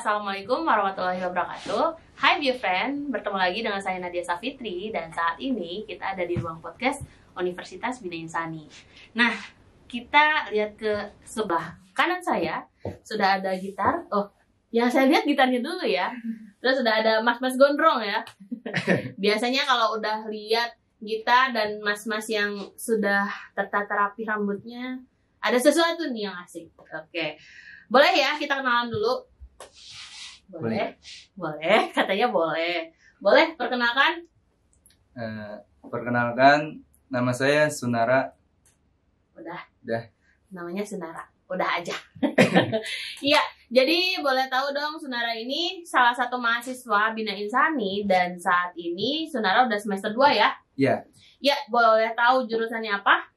Assalamualaikum warahmatullahi wabarakatuh. Hai dear friend, bertemu lagi dengan saya Nadia Safitri. Dan saat ini kita ada di ruang podcast Universitas Bina Insani. Nah, kita lihat ke sebelah kanan saya. Sudah ada gitar. Oh, yang saya lihat gitarnya dulu ya. Terus sudah ada mas-mas gondrong ya. Biasanya kalau udah lihat gitar dan mas-mas yang sudah tertata rapi rambutnya, ada sesuatu nih yang asik. Oke. Boleh ya kita kenalan dulu? Boleh. Boleh, katanya boleh. Boleh, perkenalkan? Perkenalkan, nama saya Sunara. Udah. Udah. Namanya Sunara. Udah aja. Iya, jadi boleh tahu dong Sunara ini salah satu mahasiswa Bina Insani dan saat ini Sunara udah semester 2 ya? Iya. Ya, boleh tahu jurusannya apa?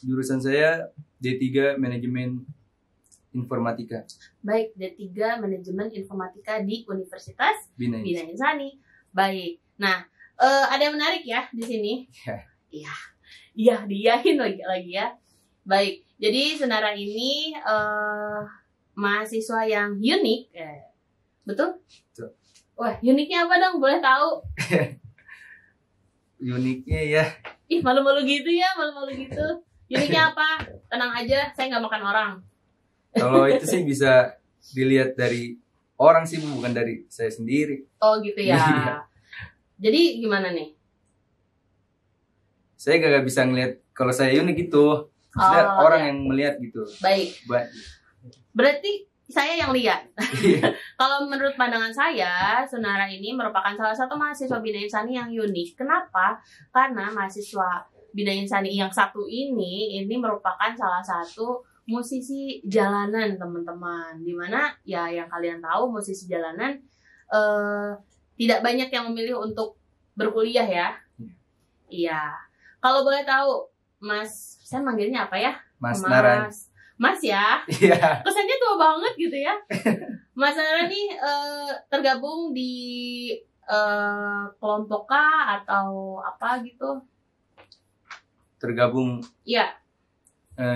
Jurusan saya D3 Manajemen Informatika. Baik, D3 Manajemen Informatika di Universitas Bina Insani. Baik. Nah, ada yang menarik ya di sini? Iya. Iya, diyahin lagi ya. Baik. Jadi Sunara ini mahasiswa yang unik. Betul? Betul. Wah, uniknya apa dong? Boleh tahu? Uniknya ya. Ih, malu-malu gitu ya, malu-malu gitu. Uniknya apa? Tenang aja, saya nggak makan orang. Kalau itu sih bisa dilihat dari orang sih, bukan dari saya sendiri. Oh gitu ya. Iya. Jadi gimana nih? Saya gak bisa ngelihat kalau saya unik gitu. Maksudnya orang ya. yang melihat gitu. Baik. Berarti saya yang lihat. Kalau menurut pandangan saya, Sunara ini merupakan salah satu mahasiswa Bina Insani yang unik. Kenapa? Karena mahasiswa Bina Insani yang satu ini merupakan salah satu musisi jalanan, teman-teman. Dimana ya yang kalian tahu musisi jalanan tidak banyak yang memilih untuk berkuliah ya. Iya. Kalau boleh tahu, Mas, saya manggilnya apa ya? Mas Nara. Mas ya. Iya. Kesannya tua banget gitu ya. Mas Nara nih tergabung di kelompok kah atau apa gitu? Tergabung. Iya.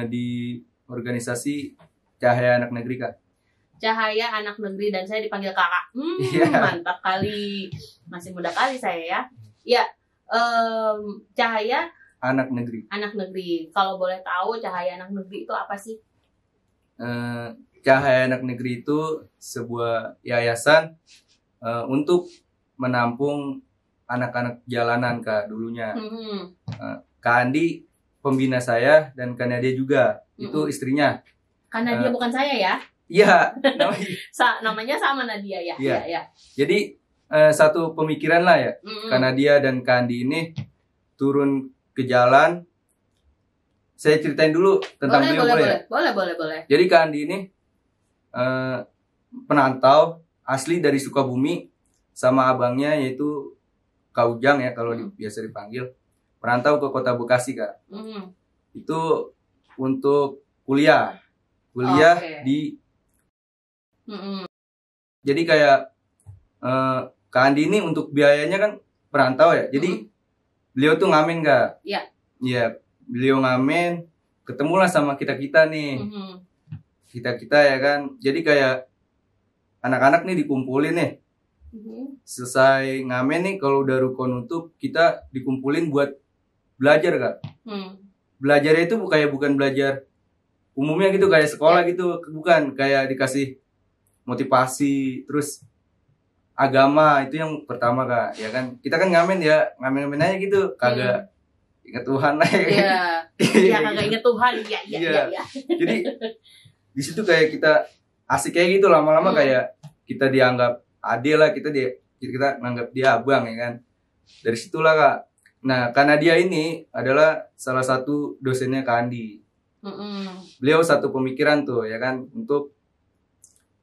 Di organisasi Cahaya Anak Negeri, Kak. Cahaya Anak Negeri, dan saya dipanggil kakak. Yeah. Mantap kali. Masih muda kali saya ya. Ya, Cahaya Anak Negeri. Anak Negeri. Kalau boleh tahu Cahaya Anak Negeri itu apa sih? Cahaya Anak Negeri itu sebuah yayasan untuk menampung anak-anak jalanan, Kak, dulunya. Kak Andi pembina saya dan Kak Nadia juga. Itu istrinya. Karena dia bukan saya ya? Iya, namanya sama Nadia ya. Iya. Ya. Jadi satu pemikiran lah ya. Kak Nadia dan Kak Andi ini turun ke jalan. Saya ceritain dulu tentang beliau boleh. Boleh. Jadi Kak Andi ini penantau asli dari Sukabumi, sama abangnya yaitu Kak Ujang ya kalau biasa dipanggil. Perantau ke kota Bekasi, Kak. Itu untuk kuliah Okay. di jadi kayak Kak Andi ini untuk biayanya kan perantau ya. Jadi beliau tuh ngamen, Kak. Iya. Iya, beliau ngamen, ketemulah sama kita-kita nih. Kita-kita ya kan. Jadi kayak anak-anak nih dikumpulin nih. Selesai ngamen nih, kalau udah rukun nutup, kita dikumpulin buat belajar, Kak. Belajarnya itu bukan belajar umumnya gitu kayak sekolah gitu, bukan, kayak dikasih motivasi, terus agama itu yang pertama, Kak. Ya kan, kita kan ngamen aja gitu, kagak ingat Tuhan lah. Iya, kagak ingat Tuhan. Iya. Jadi di situ kayak kita asik kayak gitu, lama-lama kayak kita dianggap adil lah, kita nganggap dia abang ya kan. Dari situlah, Kak. Nah, karena dia ini adalah salah satu dosennya Kak Andi. Beliau satu pemikiran tuh ya kan, untuk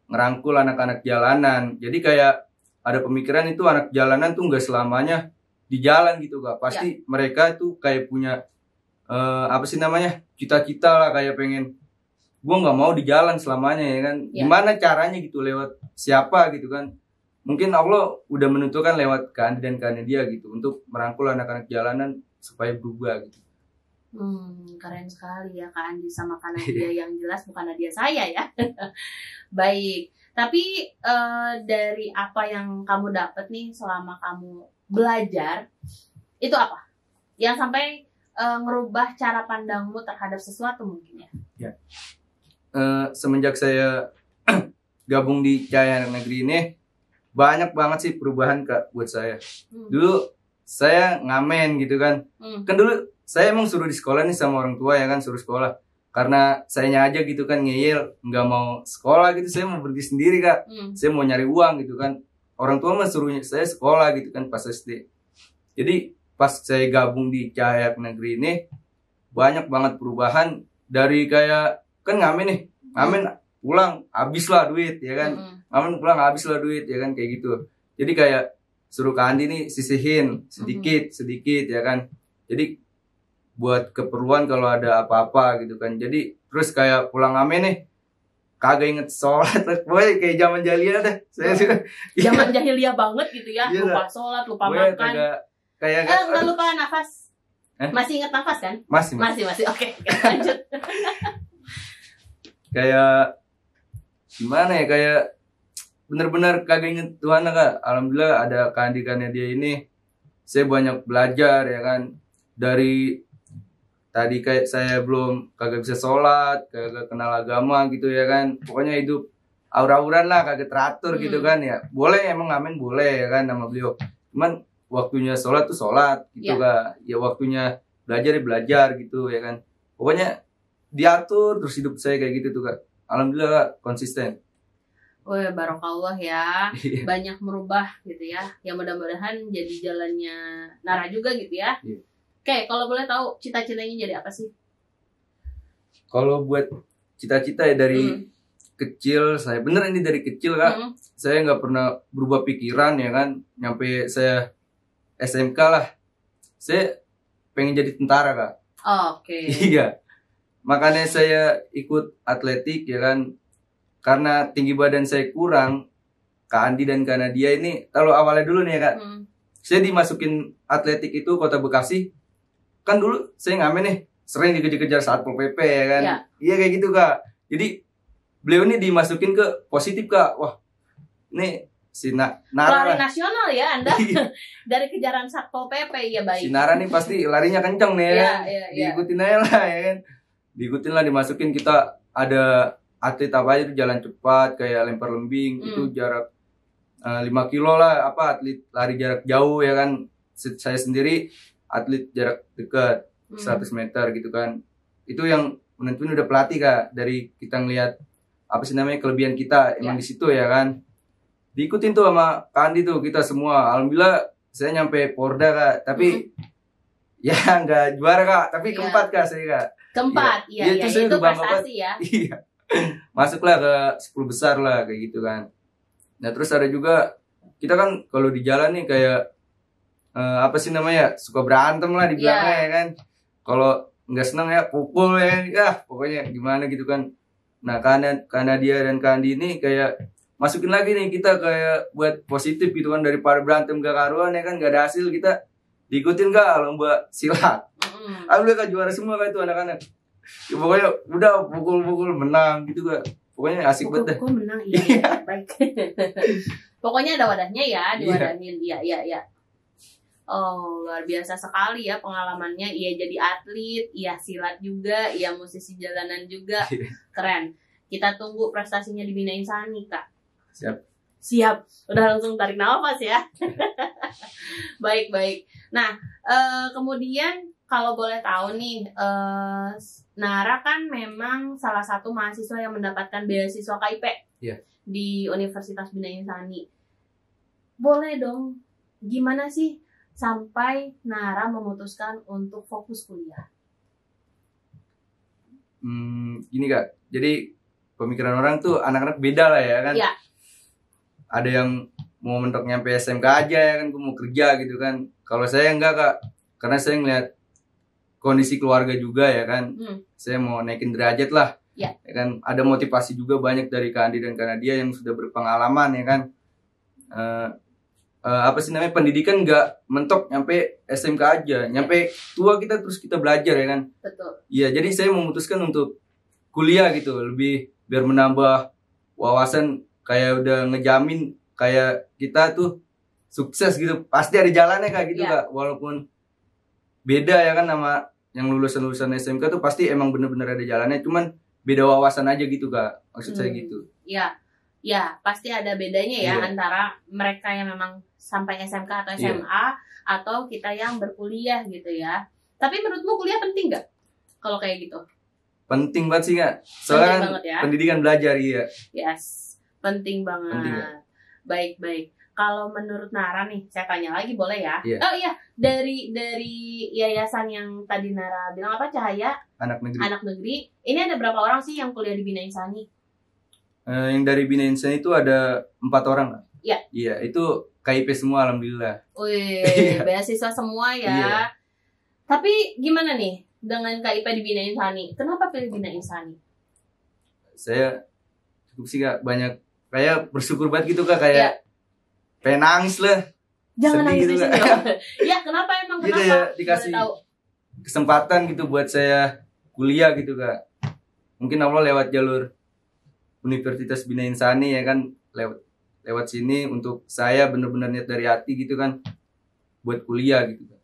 ngerangkul anak-anak jalanan. Jadi kayak ada pemikiran itu anak jalanan tuh nggak selamanya di jalan gitu, Kak. Pasti mereka tuh kayak punya cita-cita lah, kayak pengen, gue nggak mau di jalan selamanya ya kan. Gimana caranya gitu, lewat siapa gitu kan. Mungkin Allah udah menentukan lewat Kak Andi dan Kak Nadia gitu, untuk merangkul anak-anak jalanan supaya berubah gitu. Keren sekali ya Kak Andi sama Kak Nadia, yang jelas bukan Nadia saya ya. Baik. Tapi dari apa yang kamu dapat nih selama kamu belajar, itu apa yang sampai ngerubah cara pandangmu terhadap sesuatu mungkin ya? Ya. Semenjak saya gabung di Cahaya Negeri ini, banyak banget sih perubahan Kak buat saya. Dulu saya ngamen gitu kan. Kan dulu saya emang suruh di sekolah nih sama orang tua ya kan, suruh sekolah. Karena sayanya aja gitu kan ngeyel, nggak mau sekolah gitu, saya mau pergi sendiri Kak. Saya mau nyari uang gitu kan. Orang tua mah suruh saya sekolah gitu kan pas SD. Jadi pas saya gabung di Cahaya Negeri ini, banyak banget perubahan. Dari kayak kan ngamen nih, ngamen pulang habis lah duit ya kan. Ngamen pulang habis lah duit ya kan, kayak gitu. Jadi kayak suruh Kak Andi nih sisihin sedikit ya kan. Jadi buat keperluan kalau ada apa-apa gitu kan. Jadi terus kayak pulang ngamen nih kagak inget sholat, pokoknya kayak zaman jahiliyah deh. Saya sih zaman jahiliyah banget gitu ya, iya, lupa sholat, lupa makan. Kayak nggak lupa nafas. Masih inget nafas kan? Masih. Oke, lanjut. Kayak gimana ya, kayak bener-bener kagak inget Tuhan Kak. Alhamdulillah ada kehadirannya dia ini, saya banyak belajar ya kan. Dari tadi kayak saya belum kagak bisa sholat, kagak kenal agama gitu ya kan. Pokoknya hidup aur-auran lah, kagak teratur gitu kan ya. Boleh emang ngamen boleh ya kan nama beliau. Cuman waktunya sholat tuh sholat gitu Kak. Ya waktunya belajar ya belajar gitu ya kan. Pokoknya diatur terus hidup saya kayak gitu tuh Kak. Alhamdulillah Kak, konsisten. Wah, barokallah ya. Banyak merubah gitu ya. Yang mudah-mudahan jadi jalannya Nara juga gitu ya. Oke, kalau boleh tahu cita-citanya jadi apa sih? Kalau buat cita-cita ya dari kecil, saya bener ini dari kecil Kak. Saya nggak pernah berubah pikiran ya kan. Nyampe saya SMK lah, saya pengen jadi tentara Kak. Oke. Iya, makanya saya ikut atletik ya kan. Karena tinggi badan saya kurang, Kak Andi dan Kak Nadia ini, kalau awalnya dulu nih ya Kak, saya dimasukin atletik itu Kota Bekasi. Kan dulu saya ngamen nih, sering dikejar-kejar Satpol PP ya kan. Iya kayak gitu Kak. Jadi beliau ini dimasukin ke positif Kak. Wah, ini si Nara lari nasional ya Anda. Dari kejaran Satpol PP ya baik. Si Nara nih pasti larinya kenceng nih ya. Diikutin aja lah ya kan. Diikutin lah, dimasukin. Kita ada atlet apa aja tuh, jalan cepat kayak lempar lembing, itu jarak 5 kilo lah, apa atlet lari jarak jauh ya kan. Saya sendiri atlet jarak dekat 100 meter gitu kan. Itu yang menentuin udah pelatih Kak. Dari kita ngelihat apa sih namanya kelebihan kita emang di situ ya kan. Diikutin tuh sama Kak Andi tuh kita semua. Alhamdulillah saya nyampe Porda Kak. Tapi ya nggak juara Kak. Tapi keempat Kak saya Kak. Keempat, iya. Itu prestasi ya. Iya. Masuklah ke 10 besar lah kayak gitu kan. Nah terus ada juga kita kan kalau di jalan nih kayak apa sih namanya, suka berantem lah di belakang ya kan. Kalau nggak seneng ya pukul ya pokoknya gimana gitu kan. Nah karena dia dan Kak Andi ini kayak masukin lagi nih kita kayak buat positif gitu kan, daripada berantem gak karuan ya kan, gak ada hasil, kita diikutin Kak lomba silat. Alhamdulillah Kak juara semua Kak itu anak-anak. Ya, pokoknya udah pukul-pukul menang gitu Kak. Pokoknya asik banget. Pukul menang iya. Baik. Pokoknya ada wadahnya ya, diwadahin. Iya. Oh, luar biasa sekali ya pengalamannya. Iya jadi atlet, iya silat juga, iya musisi jalanan juga. Keren. Kita tunggu prestasinya di Bina Insani, Kak. Siap. Udah langsung tarik nafas ya. Baik. Nah, kemudian kalau boleh tahu nih, Nara kan memang salah satu mahasiswa yang mendapatkan beasiswa KIP di Universitas Bina Insani. Boleh dong, gimana sih sampai Nara memutuskan untuk fokus kuliah? Gini Kak, jadi pemikiran orang tuh anak-anak beda lah ya kan. Iya. Ada yang mau mentok nyampe SMK aja ya kan, gue mau kerja gitu kan. Kalau saya enggak Kak, karena saya ngeliat kondisi keluarga juga ya kan. Saya mau naikin derajat lah. Ya kan, ada motivasi juga banyak dari Kak Andi dan Kak Nadia yang sudah berpengalaman ya kan. Apa sih namanya, pendidikan nggak mentok nyampe SMK aja, nyampe tua kita terus kita belajar ya kan. Betul. Iya, jadi saya memutuskan untuk kuliah gitu, lebih biar menambah wawasan kayak udah ngejamin kayak kita tuh sukses gitu. Pasti ada jalannya kayak gitu Kak. Walaupun beda ya kan sama yang lulusan SMK tuh pasti emang bener-bener ada jalannya, cuman beda wawasan aja gitu Kak. Maksud saya gitu. Ya, pasti ada bedanya ya antara mereka yang memang sampai SMK atau SMA atau kita yang berkuliah gitu ya. Tapi menurutmu kuliah penting nggak kalau kayak gitu? Penting banget sih Kak. Soalnya kan pendidikan belajar Yes, penting banget. Penting, ya? Baik. Kalau menurut Nara nih, saya tanya lagi boleh ya? Oh iya, dari yayasan yang tadi Nara bilang apa, Cahaya Anak Negeri. Ini ada berapa orang sih yang kuliah di Bina Insani? Yang dari Bina Insani itu ada 4 orang Kak. Iya, itu KIP semua alhamdulillah. Wih, beasiswa semua ya. Tapi gimana nih dengan KIP di Bina Insani? Kenapa pilih Bina Insani? Saya cukup sih Kak, banyak kayak bersyukur banget gitu Kak, kayak pengen nangis lah. Jangan nangis gitu, ya kenapa emang gitu ya, dikasih kesempatan gitu buat saya kuliah gitu Kak. Mungkin Allah lewat jalur Universitas Bina Insani ya kan, lewat sini untuk saya benar-benar niat dari hati gitu kan buat kuliah gitu Kak.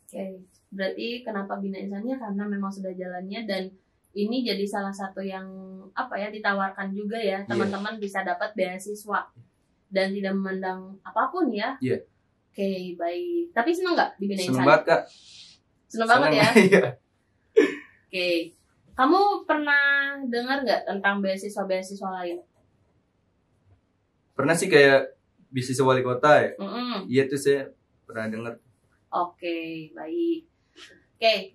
Oke. Berarti kenapa Bina Insani ya karena memang sudah jalannya, dan ini jadi salah satu yang ditawarkan juga ya, teman-teman bisa dapat beasiswa dan tidak memandang apapun ya. Oke, baik. Tapi seneng nggak di Bina Insani? Seneng banget Kak. Seneng banget ya. Oke. Kamu pernah dengar nggak tentang beasiswa lain? Pernah sih, kayak beasiswa wali kota ya. Iya tuh saya pernah dengar. Oke, baik. Oke,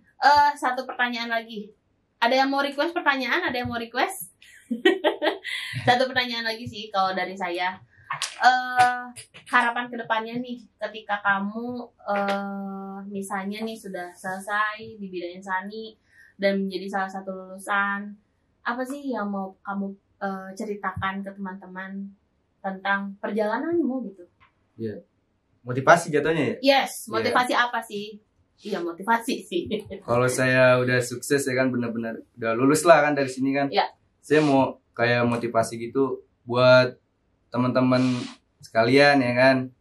satu pertanyaan lagi. Ada yang mau request pertanyaan? Ada yang mau request? Satu pertanyaan lagi sih kalau dari saya. Harapan kedepannya nih, ketika kamu misalnya nih sudah selesai di Bina Insani dan menjadi salah satu lulusan, apa sih yang mau kamu ceritakan ke teman-teman tentang perjalananmu gitu? Motivasi jatuhnya ya? Yes, motivasi apa sih? Iya, motivasi sih. Kalau saya udah sukses ya kan, benar-benar udah lulus lah kan dari sini kan. Saya mau kayak motivasi gitu buat teman-teman sekalian ya kan.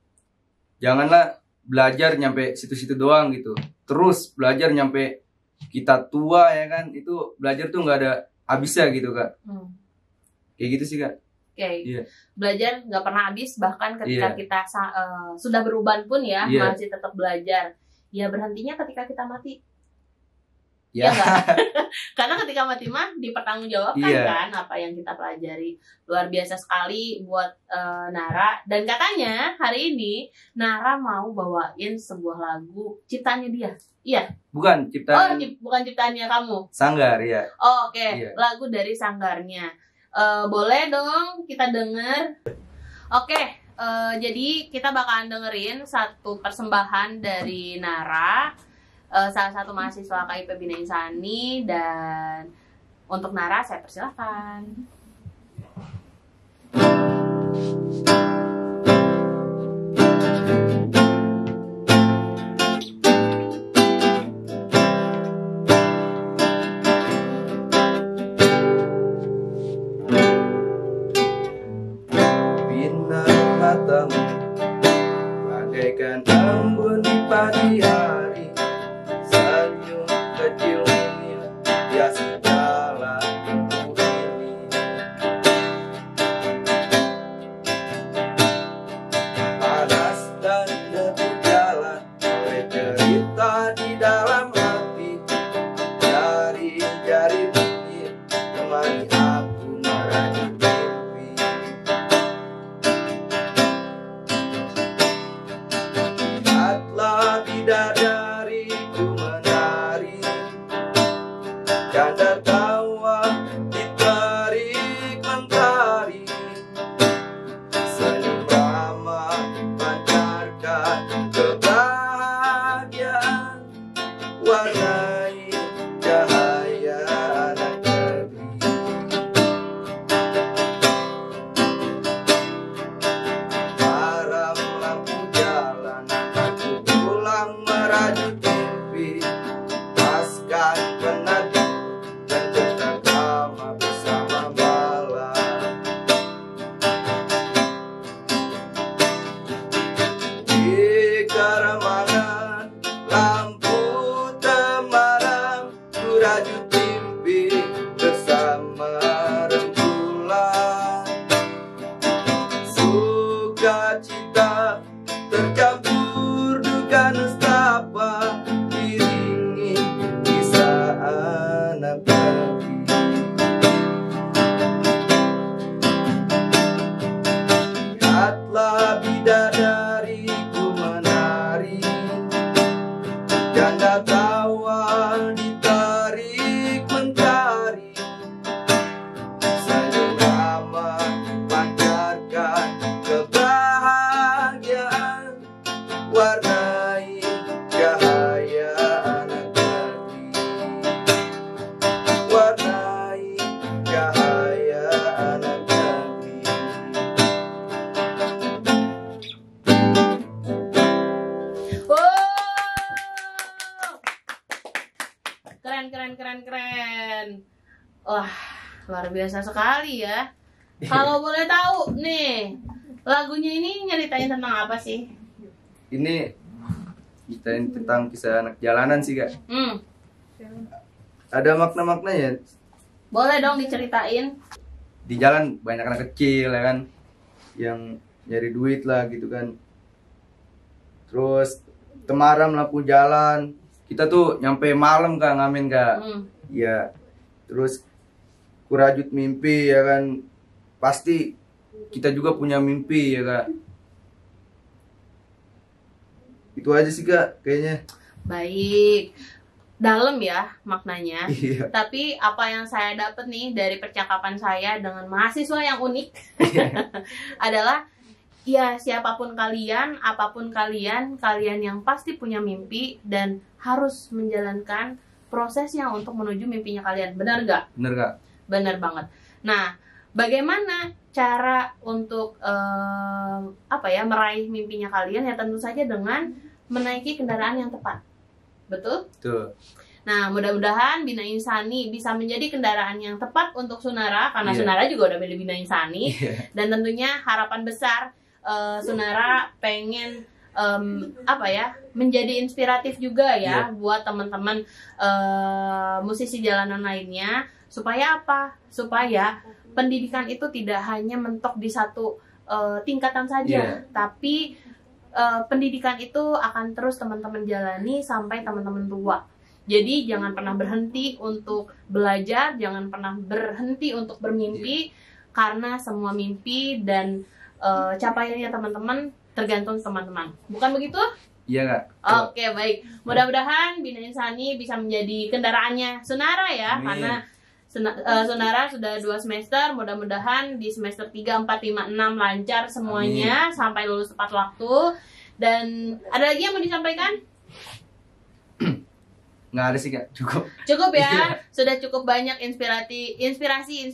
Janganlah belajar nyampe situ-situ doang gitu. Terus belajar nyampe kita tua ya kan. Itu belajar tuh nggak ada habisnya gitu Kak. Kayak gitu sih Kak. Belajar nggak pernah habis, bahkan ketika kita sudah beruban pun ya masih tetap belajar. Ya berhentinya ketika kita mati. Ya enggak? Karena ketika mati mah dipertanggungjawabkan kan apa yang kita pelajari. Luar biasa sekali buat Nara. Dan katanya hari ini Nara mau bawain sebuah lagu ciptaannya dia. Iya? Bukan ciptaan. Bukan ciptaannya kamu. Sanggar ya. Oke. Lagu dari Sanggarnya. Boleh dong kita denger. Oke. Jadi kita bakalan dengerin satu persembahan dari Nara, salah satu mahasiswa KIP Bina Insani, dan untuk Nara saya persilahkan. Bagaikan embun di pagi hari, senyum kecil ini hiasi jalanku ini. Panas dan debu jalan oleh cerita di dalam hati, jari-jari bunyi temani aku merajut mimpi. Lihatlah bidadariku menari, canda tawa ditarik mentari, senyum ramah pancarkan kebahagiaan, warnai cahaya anak negeri. Maram lampu jalan, aku pulang merajut mimpi, paskan penadi dan cengkama bersama malam. Janda tawa ditarik mentari, senyum ramah pancarkan kebahagiaan, warnai cahaya anak negeri, warnai cahaya anak negeri. Keren. Wah, luar biasa sekali ya. Kalau boleh tahu nih, lagunya ini nyeritain tentang apa sih? Ini ceritain tentang kisah anak jalanan sih Kak. Ada makna-maknanya. Boleh dong diceritain. Di jalan banyak anak kecil ya kan, yang nyari duit lah gitu kan. Terus temaram lampu jalan, kita tuh nyampe malam Kak, ngamen Kak. Ya, terus kurajut mimpi ya kan, pasti kita juga punya mimpi ya Kak. Itu aja sih Kak kayaknya. Baik, dalam ya maknanya. Iya. Tapi apa yang saya dapat nih dari percakapan saya dengan mahasiswa yang unik adalah ya siapapun kalian, apapun kalian yang pasti punya mimpi dan harus menjalankan prosesnya untuk menuju mimpinya kalian. Benar nggak? Bener Kak. Benar banget. Nah, bagaimana cara untuk meraih mimpinya kalian? Ya tentu saja dengan menaiki kendaraan yang tepat. Betul? Tuh. Nah, mudah-mudahan Bina Insani bisa menjadi kendaraan yang tepat untuk Sunara, karena Sunara juga udah milih Bina Insani. Dan tentunya harapan besar Sunara pengen menjadi inspiratif juga ya buat teman-teman musisi jalanan lainnya, supaya apa? Supaya pendidikan itu tidak hanya mentok di satu tingkatan saja, tapi pendidikan itu akan terus teman-teman jalani sampai teman-teman tua. Jadi jangan pernah berhenti untuk belajar, jangan pernah berhenti untuk bermimpi, karena semua mimpi dan capaiannya teman-teman tergantung teman-teman. Bukan begitu? Iya Kak. Oke, baik. Mudah-mudahan Bina Insani bisa menjadi kendaraannya Sunara ya. Amin. Karena Sunara sudah 2 semester. Mudah-mudahan di semester 3, 4, 5, 6 lancar semuanya. Amin. Sampai lulus tepat waktu. Dan ada lagi yang mau disampaikan? Nggak ada sih Kak, cukup ya. Sudah cukup banyak inspirasi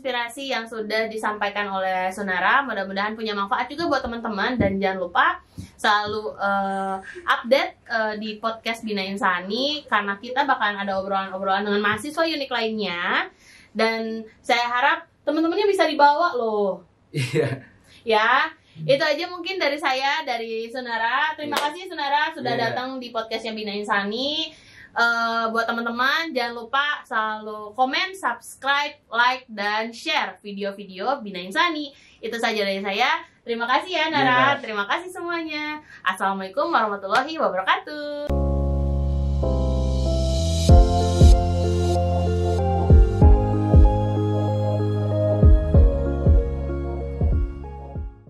yang sudah disampaikan oleh Sunara. Mudah-mudahan punya manfaat juga buat teman-teman. Dan jangan lupa selalu update di podcast Bina Insani, karena kita bakalan ada obrolan-obrolan dengan mahasiswa unik lainnya. Dan saya harap teman-temannya bisa dibawa loh. Iya. Ya, itu aja mungkin dari saya, dari Sunara. Terima kasih Sunara sudah datang di podcastnya Bina Insani. Buat teman-teman jangan lupa selalu komen, subscribe, like, dan share video-video Bina Insani. Itu saja dari saya. Terima kasih ya Nara. Terima kasih semuanya. Assalamualaikum warahmatullahi wabarakatuh.